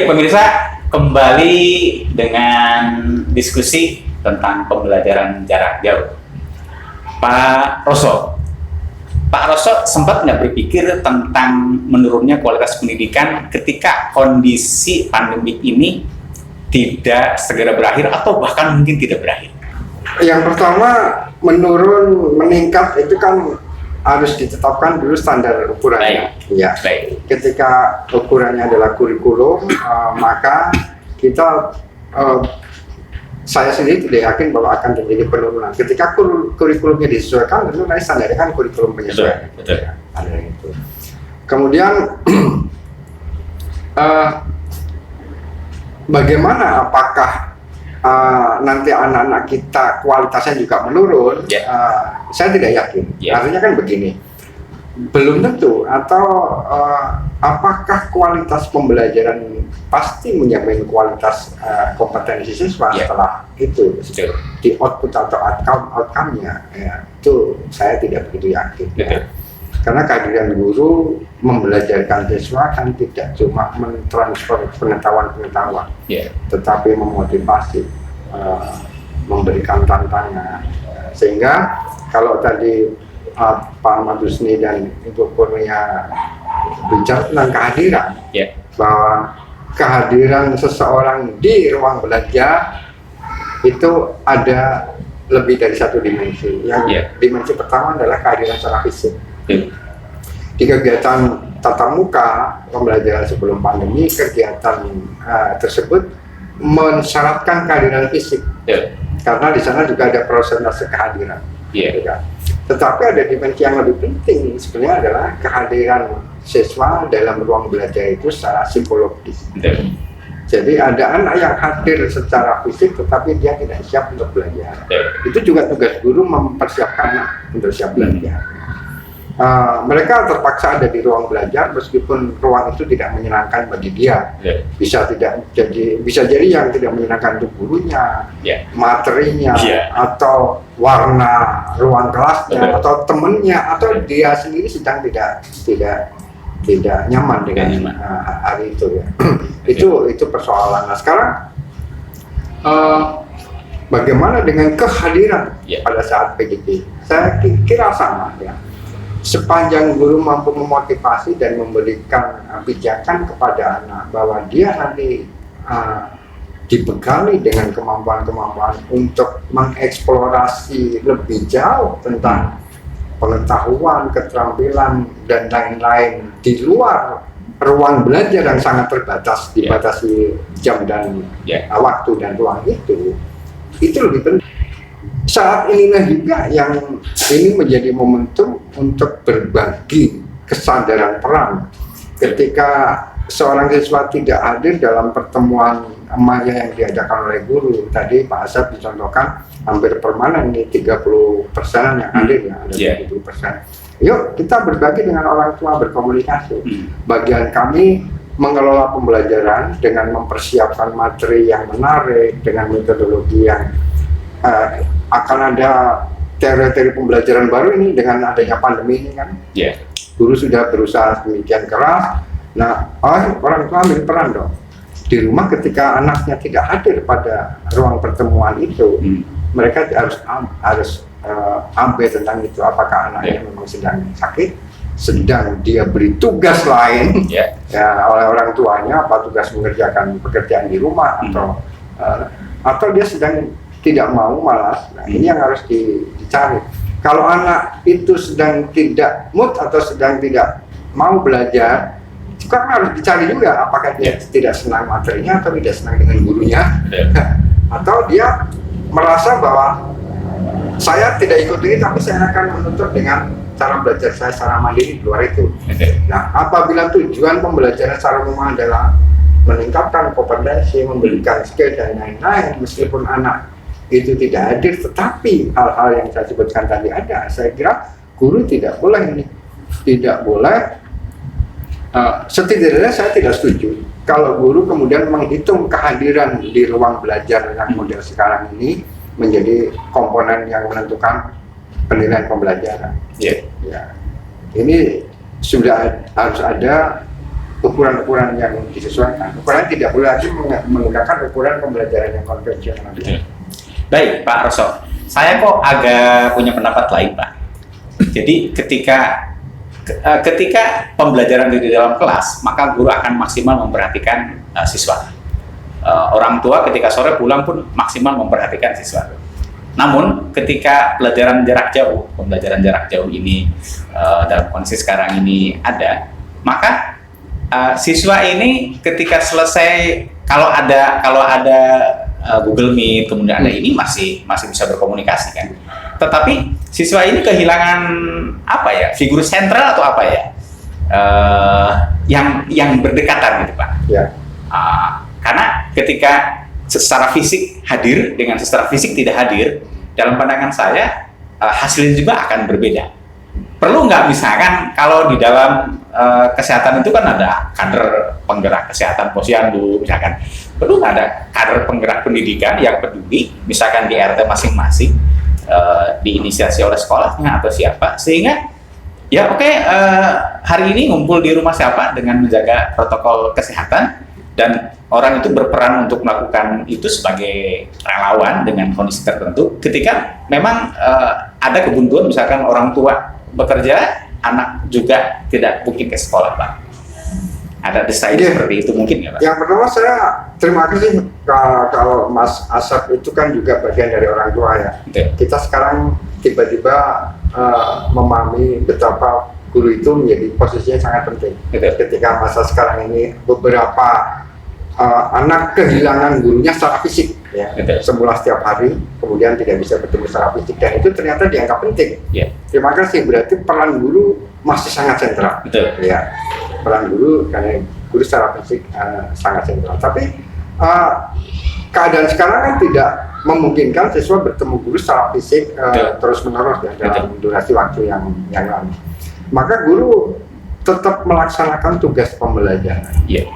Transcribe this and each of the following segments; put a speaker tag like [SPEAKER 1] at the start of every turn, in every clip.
[SPEAKER 1] Baik pemirsa, kembali dengan diskusi tentang pembelajaran jarak jauh. Pak Roso sempat nggak berpikir tentang menurunnya kualitas pendidikan ketika kondisi pandemik ini tidak segera berakhir atau bahkan mungkin tidak berakhir?
[SPEAKER 2] Yang pertama, meningkat itu kan harus ditetapkan dulu standar ukurannya. Ya. Ketika ukurannya adalah kurikulum, maka saya sendiri tidak yakin bahwa akan terjadi penurunan. Ketika kurikulumnya disesuaikan, tentu nanti standarnya kan kurikulum penyesuaian.
[SPEAKER 1] Betul.
[SPEAKER 2] Ya, ada itu. Kemudian bagaimana apakah nanti anak-anak kita kualitasnya juga menurun? Saya tidak yakin. Artinya kan begini, belum tentu. Atau apakah kualitas pembelajaran pasti menjamin kualitas kompetensi siswa setelah itu di output atau outcome-nya? Ya, itu saya tidak begitu yakin. Ya. Karena kehadiran guru membelajarkan siswa kan tidak cuma mentransfer pengetahuan-pengetahuan, tetapi memotivasi, memberikan tantangan. Sehingga kalau tadi Pak Ahmad Husni dan Ibu Kurnia bicara tentang kehadiran, bahwa kehadiran seseorang di ruang belajar itu ada lebih dari satu dimensi. Yang dimensi pertama adalah kehadiran secara fisik. Di kegiatan tatap muka pembelajaran sebelum pandemi, kegiatan tersebut mensyaratkan kehadiran fisik, karena di sana juga ada prosentase kehadiran. Tetapi ada dimensi yang lebih penting sebenarnya adalah kehadiran siswa dalam ruang belajar itu secara psikologis. Jadi ada anak yang hadir secara fisik tetapi dia tidak siap untuk belajar. Itu juga tugas guru mempersiapkan anak untuk siap belajar. Mereka terpaksa ada di ruang belajar meskipun ruang itu tidak menyenangkan bagi dia. Bisa jadi yang tidak menyenangkan itu gurunya, materinya, atau warna ruang kelasnya, atau temennya, atau dia sendiri sedang tidak nyaman dengan hari itu ya. Itu persoalan. Nah sekarang bagaimana dengan kehadiran pada saat PJJ? Saya kira sama ya. Sepanjang guru mampu memotivasi dan memberikan pijakan kepada anak bahwa dia nanti dibekali dengan kemampuan-kemampuan untuk mengeksplorasi lebih jauh tentang pengetahuan, keterampilan, dan lain-lain di luar ruang belajar yang sangat terbatas, dibatasi jam dan waktu dan ruang itu lebih penting. Saat inilah juga yang ini menjadi momentum untuk berbagi kesadaran peran. Ketika seorang siswa tidak hadir dalam pertemuan maya yang diadakan oleh guru, tadi Pak Asad dicontohkan hampir permanen nih 30% yang hadir ya, ada 30%. Yuk kita berbagi dengan orang tua, berkomunikasi. Bagian kami mengelola pembelajaran dengan mempersiapkan materi yang menarik, dengan metodologi yang akan ada teori-teori pembelajaran baru ini dengan adanya pandemi ini kan. Guru sudah berusaha demikian keras. Nah, orang tua ambil peran dong. Di rumah ketika anaknya tidak hadir pada ruang pertemuan itu, mereka harus ambil tentang itu. Apakah anaknya memang sedang sakit, sedang dia beri tugas lain oleh orang tuanya, apa tugas mengerjakan pekerjaan di rumah, atau dia sedang tidak mau, malas. Nah, ini yang harus dicari. Kalau anak itu sedang tidak mood atau sedang tidak mau belajar, kan harus dicari juga apakah dia tidak senang materinya atau tidak senang dengan gurunya, atau dia merasa bahwa saya tidak ikut ini tapi saya akan menuntut dengan cara belajar saya secara mandiri di luar itu. Nah, apabila tujuan pembelajaran secara umum adalah meningkatkan kompetensi, memberikan skill dan lain-lain, meskipun anak itu tidak hadir, tetapi hal-hal yang saya sebutkan tadi ada, saya kira guru tidak boleh setidaknya saya tidak setuju kalau guru kemudian menghitung kehadiran di ruang belajar yang model sekarang ini menjadi komponen yang menentukan penilaian pembelajaran. Ini sudah harus ada ukuran-ukuran yang disesuaikan. Ukuran tidak boleh lagi menggunakan ukuran pembelajaran yang konvensional.
[SPEAKER 1] Baik, Pak Roso. Saya kok agak punya pendapat lain, Pak. Jadi ketika pembelajaran di dalam kelas, maka guru akan maksimal memperhatikan siswa. Orang tua ketika sore pulang pun maksimal memperhatikan siswa. Namun ketika pembelajaran jarak jauh ini dalam kondisi sekarang ini ada, maka siswa ini ketika selesai, kalau ada Google Meet, kemudian ada ini masih bisa berkomunikasi kan. Tetapi siswa ini kehilangan figur sentral atau yang berdekatan gitu Pak.
[SPEAKER 2] Ya.
[SPEAKER 1] Karena ketika secara fisik hadir dengan secara fisik tidak hadir, dalam pandangan saya hasilnya juga akan berbeda. Perlu nggak misalkan kalau di dalam kesehatan itu kan ada kader penggerak kesehatan posyandu misalkan, perlu nggak ada kader penggerak pendidikan yang peduli misalkan di RT masing-masing, diinisiasi oleh sekolahnya atau siapa, sehingga hari ini ngumpul di rumah siapa dengan menjaga protokol kesehatan, dan orang itu berperan untuk melakukan itu sebagai relawan dengan kondisi tertentu. Ketika memang ada kebuntuan misalkan orang tua bekerja, anak juga tidak mungkin ke sekolah, Pak. Ada desain seperti itu mungkin nggak, Pak? Yang
[SPEAKER 2] pertama saya terima kasih kalau Mas Asep itu kan juga bagian dari orang tua ya.
[SPEAKER 1] Betul.
[SPEAKER 2] Kita sekarang tiba-tiba memahami betapa guru itu menjadi posisinya sangat penting.
[SPEAKER 1] Betul.
[SPEAKER 2] Ketika masa sekarang ini beberapa anak kehilangan gurunya secara fisik, ya. Semula setiap hari, kemudian tidak bisa bertemu secara fisik, dan itu ternyata dianggap penting.
[SPEAKER 1] Yeah.
[SPEAKER 2] Terima kasih, berarti peran guru masih sangat sentral.
[SPEAKER 1] Betul.
[SPEAKER 2] Ya, peran guru karena guru secara fisik sangat sentral. Tapi keadaan sekarang kan tidak memungkinkan siswa bertemu guru secara fisik terus menerus ya, dalam durasi waktu yang lama. Maka guru tetap melaksanakan tugas pembelajaran.
[SPEAKER 1] Yeah.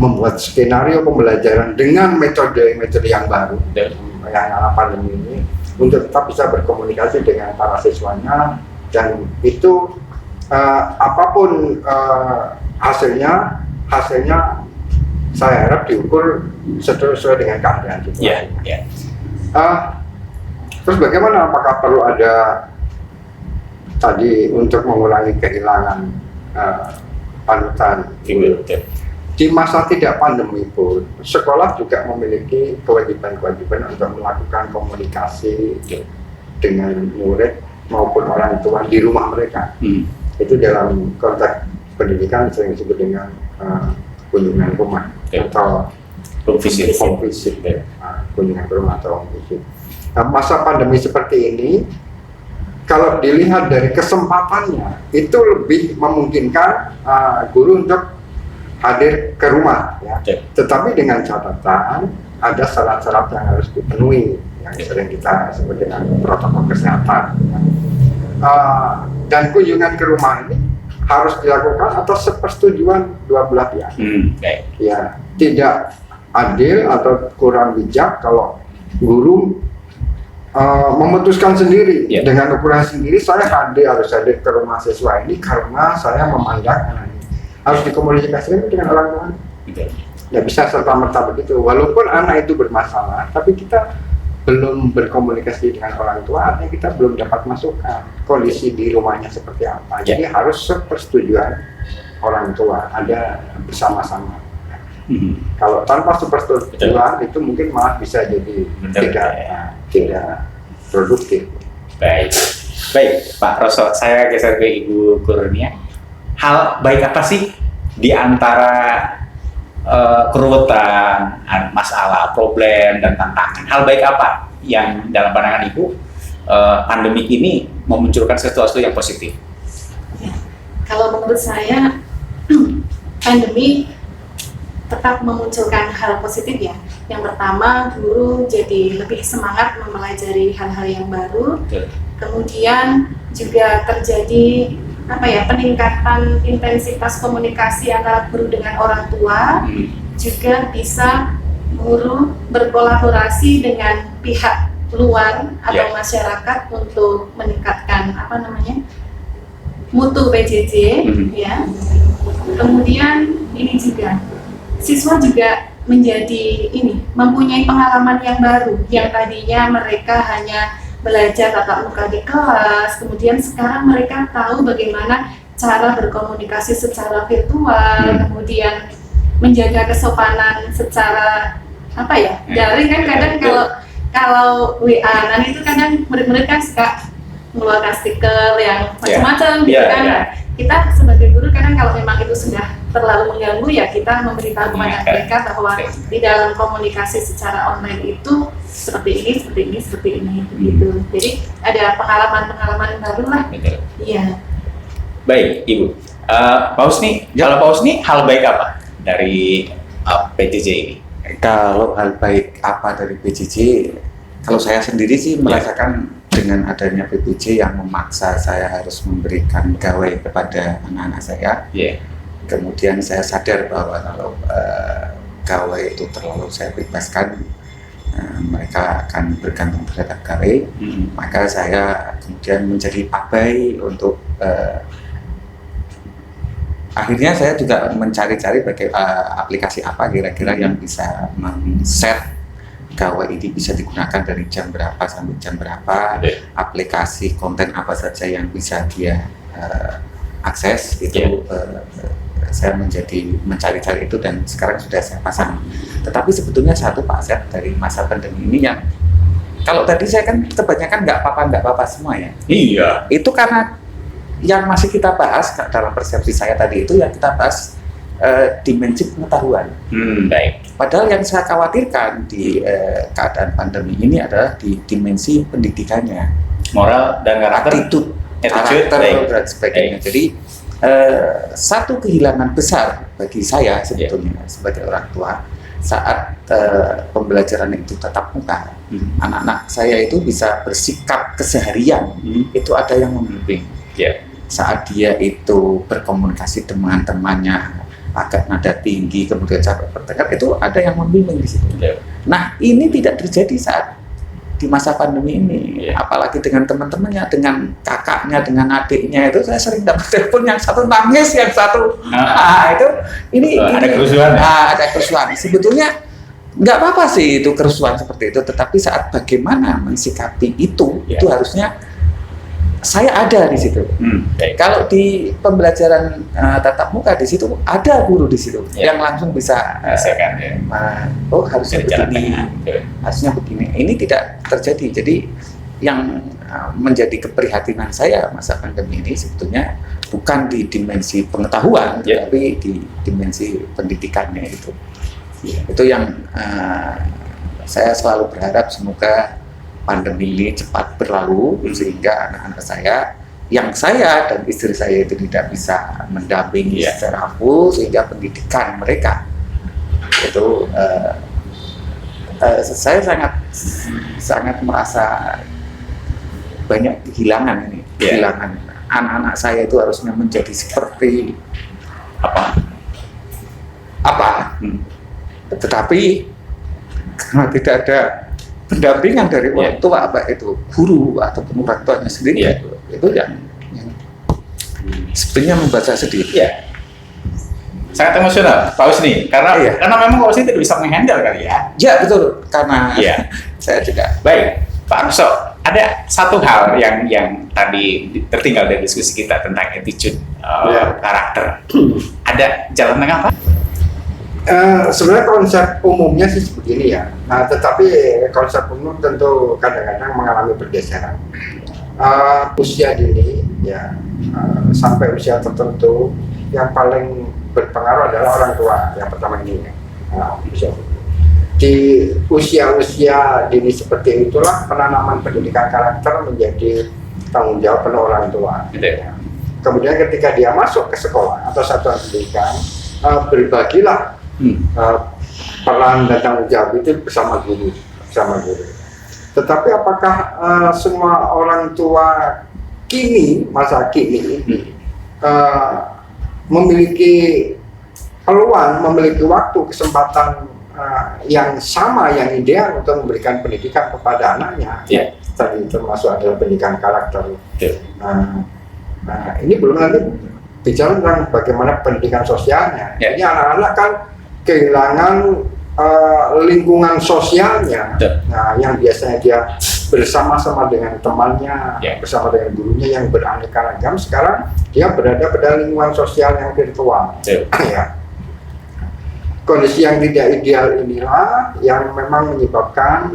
[SPEAKER 2] Membuat skenario pembelajaran dengan metode-metode yang baru yang ala pandemi ini untuk tetap bisa berkomunikasi dengan para siswanya, dan itu apapun hasilnya saya harap diukur sesuai dengan keadaan situasi. Terus bagaimana, apakah perlu ada tadi untuk mengurangi kehilangan panutan? Di masa tidak pandemi pun, sekolah juga memiliki kewajiban-kewajiban untuk melakukan komunikasi dengan murid maupun orang tua di rumah mereka. Itu dalam konteks pendidikan sering disebut dengan kunjungan rumah atau home visit. Kunjungan ke rumah atau home visit. Nah, masa pandemi seperti ini, kalau dilihat dari kesempatannya, itu lebih memungkinkan guru untuk hadir ke rumah, ya. Tetapi dengan catatan ada syarat-syarat yang harus dipenuhi, yang sering kita sebut dengan protokol kesehatan. Dan kunjungan ke rumah ini harus dilakukan atas sepersetujuan dua belah pihak. Ya, tidak adil atau kurang bijak kalau guru memutuskan sendiri dengan ukuran sendiri, saya harus hadir ke rumah siswa ini karena saya memandang anak ini. Harus dikomunikasikan dengan orang tua. Tidak bisa serta-merta begitu. Walaupun anak itu bermasalah, tapi kita belum berkomunikasi dengan orang tua, artinya kita belum dapat masukan kondisi di rumahnya seperti apa. Jadi harus sepersetujuan orang tua, ada bersama-sama. Kalau tanpa sepersetujuan itu mungkin malah bisa jadi tidak produktif.
[SPEAKER 1] Baik, Pak Roso, saya geser ke Ibu Kurnia. Hal baik apa sih di antara keruwetan, masalah, problem, dan tantangan? Hal baik apa yang dalam pandangan Ibu pandemik ini memunculkan sesuatu yang positif?
[SPEAKER 3] Kalau menurut saya pandemi tetap memunculkan hal positif ya. Yang pertama, guru jadi lebih semangat mempelajari hal-hal yang baru. Kemudian juga terjadi peningkatan intensitas komunikasi antara guru dengan orang tua, juga bisa guru berkolaborasi dengan pihak luar atau masyarakat untuk meningkatkan mutu PJJ, ya. Kemudian ini juga siswa juga menjadi mempunyai pengalaman yang baru, yang tadinya mereka hanya belajar tatap muka di kelas, kemudian sekarang mereka tahu bagaimana cara berkomunikasi secara virtual, kemudian menjaga kesopanan secara daring kan. Kadang kalau WA itu kadang murid-murid kan suka mengeluarkan stiker yang macam-macam gitu kan. Kita sebagai guru kadang kalau memang itu sudah terlalu mengganggu, ya kita memberitahu kepada mereka bahwa di dalam komunikasi secara online itu seperti ini gitu. Jadi ada pengalaman baru lah. Iya.
[SPEAKER 1] Baik, Ibu. Pak Husni, kalau Pak Husni hal baik apa dari PJJ ini?
[SPEAKER 4] Kalau hal baik apa dari PJJ, kalau saya sendiri sih merasakan dengan adanya PJJ yang memaksa saya harus memberikan gawai kepada anak-anak saya. Kemudian saya sadar bahwa kalau gawai itu terlalu saya bebaskan, mereka akan bergantung terhadap gawai. Maka saya kemudian menjadi abai untuk akhirnya saya juga mencari-cari aplikasi apa kira-kira yang bisa men-set gawai ini bisa digunakan dari jam berapa sampai jam berapa, aplikasi konten apa saja yang bisa dia akses itu. Saya mencari-cari itu dan sekarang sudah saya pasang. Tetapi sebetulnya satu Pak Asep, dari masa pandemi ini yang kalau tadi saya kan kebanyakan nggak apa-apa semua ya.
[SPEAKER 1] Iya.
[SPEAKER 4] Itu karena yang masih kita bahas dalam persepsi saya tadi itu yang kita bahas dimensi pengetahuan.
[SPEAKER 1] Baik.
[SPEAKER 4] Padahal yang saya khawatirkan di keadaan pandemi ini adalah di dimensi pendidikannya,
[SPEAKER 1] Moral dan
[SPEAKER 4] attitude, karakter dan sebagainya. Jadi satu kehilangan besar bagi saya sebetulnya sebagai orang tua saat pembelajaran itu tatap muka, anak-anak saya itu bisa bersikap keseharian, itu ada yang membimbing. Saat dia itu berkomunikasi dengan temannya agak nada tinggi, kemudian cara bertekad, itu ada yang membimbing di situ. Nah, ini tidak terjadi saat di masa pandemi ini, apalagi dengan teman-temannya, dengan kakaknya, dengan adiknya. Itu saya sering dapat telepon yang satu nangis, yang satu ini
[SPEAKER 1] ada kerusuhan.
[SPEAKER 4] Ada kerusuhan. Sebetulnya nggak apa-apa sih itu kerusuhan seperti itu, tetapi saat bagaimana mensikapi itu harusnya saya ada di situ. Kalau di pembelajaran tatap muka di situ ada guru di situ yang langsung bisa harusnya begini, harusnya begini. Ini tidak terjadi. Jadi yang menjadi keprihatinan saya masa pandemi ini sebetulnya bukan di dimensi pengetahuan, tapi di dimensi pendidikannya itu. Itu yang saya selalu berharap semoga pandemi ini cepat berlalu sehingga anak-anak saya dan istri saya itu tidak bisa mendampingi secara full, sehingga pendidikan mereka itu saya sangat merasa banyak kehilangan ini. Kehilangan anak-anak saya itu harusnya menjadi seperti apa. Tetapi karena tidak ada pendampingan dari orang tua, baik itu guru ataupun orang tuanya sendiri, itu yang sebenarnya membuat saya sedih.
[SPEAKER 1] Sangat emosional, Pak Husni, karena memang Pak Husni tidak bisa menghandle kali ya.
[SPEAKER 4] Ya betul, karena saya juga.
[SPEAKER 1] Baik, Pak Arso, ada satu hal yang tadi tertinggal dari diskusi kita tentang attitude, karakter. Ada jalan tengah Pak?
[SPEAKER 2] Sebenarnya konsep umumnya sih begini ya. Nah, tetapi konsep umum tentu kadang-kadang mengalami pergeseran. Usia dini sampai usia tertentu yang paling berpengaruh adalah orang tua yang pertama ini. Di usia dini seperti itulah penanaman pendidikan karakter menjadi tanggung jawab penuh orang tua. Kemudian ketika dia masuk ke sekolah atau satuan pendidikan, berbagilah peran dan tanggung jawab itu bersama guru. Tetapi apakah semua orang tua masa kini ini memiliki peluang, memiliki waktu, kesempatan yang sama, yang ideal untuk memberikan pendidikan kepada anaknya? Tadi termasuk adalah pendidikan karakter. Nah, ini belum nanti bicara tentang bagaimana pendidikan sosialnya.
[SPEAKER 1] Ya.
[SPEAKER 2] Ini anak-anak kan kehilangan lingkungan sosialnya.
[SPEAKER 1] Betul.
[SPEAKER 2] Nah, yang biasanya dia bersama-sama dengan temannya,
[SPEAKER 1] Ya.
[SPEAKER 2] bersama dengan gurunya yang beraneka ragam, sekarang dia berada pada lingkungan sosial yang virtual.
[SPEAKER 1] Betul.
[SPEAKER 2] Ya. Kondisi yang tidak ideal inilah yang memang menyebabkan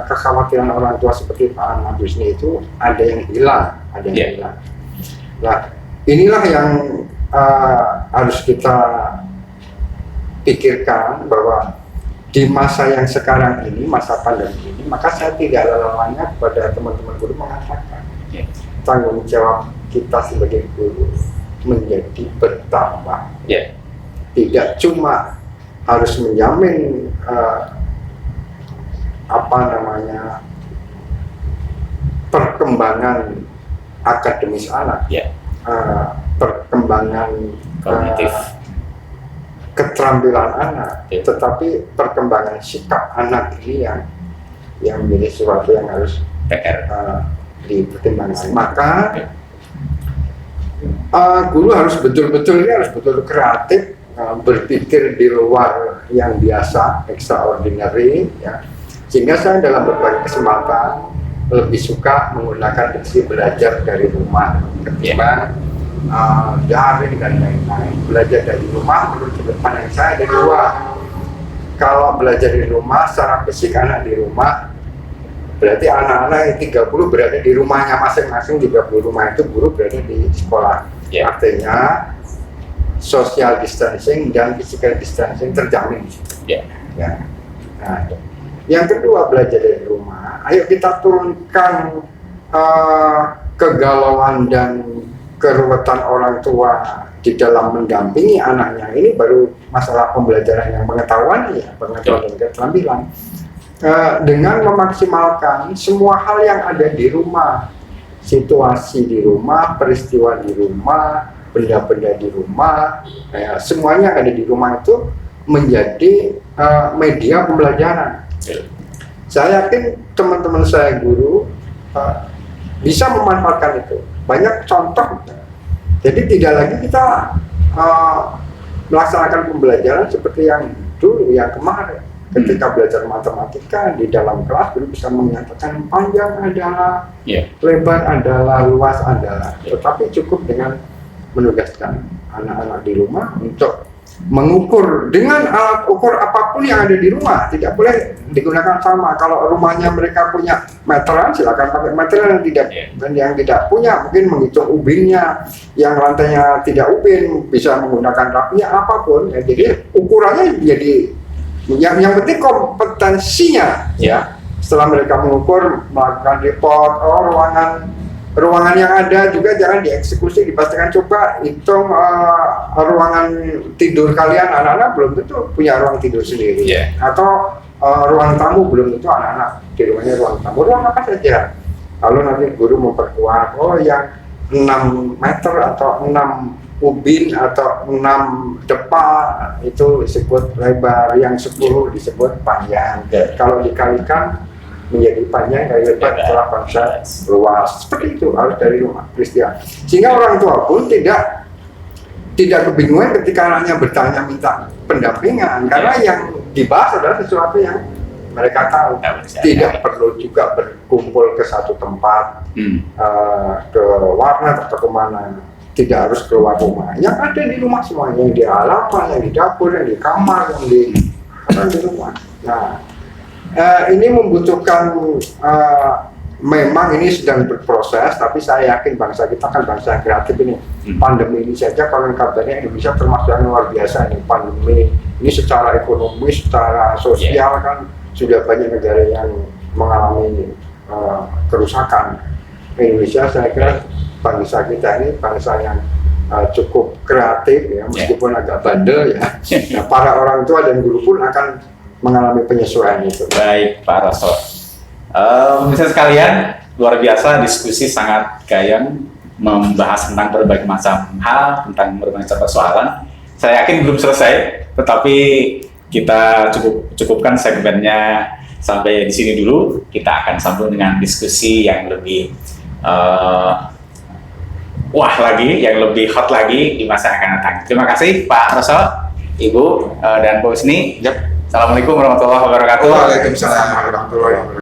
[SPEAKER 2] kekhawatiran orang tua seperti Pak Nabusni itu ada yang hilang,
[SPEAKER 1] Ya.
[SPEAKER 2] hilang. Nah, inilah yang harus kita pikirkan bahwa di masa yang sekarang ini, masa pandemi ini, maka saya tidak lalanya kepada teman-teman guru mengatakan
[SPEAKER 1] Ya.
[SPEAKER 2] tanggung jawab kita sebagai guru menjadi bertambah.
[SPEAKER 1] Ya.
[SPEAKER 2] Tidak cuma harus menjamin perkembangan akademis anak,
[SPEAKER 1] Ya.
[SPEAKER 2] perkembangan
[SPEAKER 1] Kognitif.
[SPEAKER 2] keterampilan anak,
[SPEAKER 1] Ya.
[SPEAKER 2] tetapi perkembangan sikap anak ini yang menjadi sesuatu yang harus
[SPEAKER 1] PR.
[SPEAKER 2] dipertimbangkan. Maka guru harus betul-betul kreatif, berpikir di luar yang biasa, extraordinary, ya. Sehingga saya dalam berbagai kesempatan lebih suka menggunakan diksi belajar dari rumah ketimbang daring dan lain-lain. Belajar dari rumah menurut sudut pandang saya dari luar. Kalau belajar di rumah secara fisik anak di rumah, berarti anak-anak yang 30 berada di rumahnya masing-masing, 30 rumah itu guru berada di sekolah.
[SPEAKER 1] Ya.
[SPEAKER 2] Artinya social distancing dan physical distancing terjamin.
[SPEAKER 1] Ya.
[SPEAKER 2] Ya. Nah, yang kedua belajar dari rumah. Ayo kita turunkan kegalauan dan keruwetan orang tua di dalam mendampingi anaknya. Ini baru masalah pembelajaran yang pengetahuan dan keterampilan. Dengan memaksimalkan semua hal yang ada di rumah, situasi di rumah, peristiwa di rumah, benda-benda di rumah, semuanya ada di rumah itu menjadi media pembelajaran. Saya yakin teman-teman saya guru bisa memanfaatkan itu. Banyak contoh. Jadi tidak lagi kita melaksanakan pembelajaran seperti yang dulu, yang kemarin. Ketika belajar matematika di dalam kelas guru bisa menyatakan panjang adalah, lebar adalah, luas adalah. Tetapi cukup dengan menugaskan anak-anak di rumah untuk mengukur dengan alat ukur apapun yang ada di rumah. Tidak boleh digunakan sama. Kalau rumahnya mereka punya meteran, silakan pakai meteran. Dan yang tidak punya mungkin menghitung ubinnya, yang lantainya tidak ubin bisa menggunakan rapinya, apapun. Jadi ukurannya jadi yang penting kompetensinya. Ya. Setelah mereka mengukur, melakukan report, ruangan yang ada juga jangan dieksekusi, dipastikan coba hitung ruangan tidur kalian. Anak-anak belum tentu punya ruang tidur sendiri, atau ruang tamu belum tentu anak-anak di rumahnya ruang tamu, ruang apa saja. Lalu nanti guru memperkuat, yang 6 meter atau 6 ubin atau 6 depa itu disebut lebar, yang 10 disebut panjang. Kalau dikalikan menjadi panjang dari lebar itulah konsep luas. Seperti itu harus dari rumah peristiwa. Sehingga orang tua pun tidak kebingungan ketika anaknya bertanya minta pendampingan, karena yang dibahas adalah sesuatu yang mereka tahu. Tidak perlu juga berkumpul ke satu tempat, ke warnet atau kemana. Tidak harus keluar rumah. Yang ada di rumah semua, yang di halaman, yang di dapur, yang di kamar, yang di rumah. Nah, ini membutuhkan, memang ini sedang berproses, tapi saya yakin bangsa kita kan bangsa yang kreatif ini. Pandemi ini saja kalau kabarnya Indonesia termasuk yang luar biasa ini. Pandemi ini secara ekonomi, secara sosial kan sudah banyak negara yang mengalami kerusakan. Indonesia saya kira bangsa kita ini bangsa yang cukup kreatif ya, meskipun agak bandel ya. Nah, para orang tua dan guru pun akan mengalami penyesuaian itu.
[SPEAKER 1] Baik, Pak Roso. Misalnya sekalian, luar biasa diskusi sangat gayang, membahas tentang berbagai macam hal, tentang berbagai macam persoalan. Saya yakin belum selesai, tetapi kita cukupkan segmennya sampai di sini dulu. Kita akan sambung dengan diskusi yang lebih wah lagi, yang lebih hot lagi di masa yang akan datang. Terima kasih Pak Roso, Ibu, dan Bu Husni.
[SPEAKER 4] Yap.
[SPEAKER 1] Assalamualaikum warahmatullahi wabarakatuh.
[SPEAKER 2] Waalaikumsalam warahmatullahi wabarakatuh.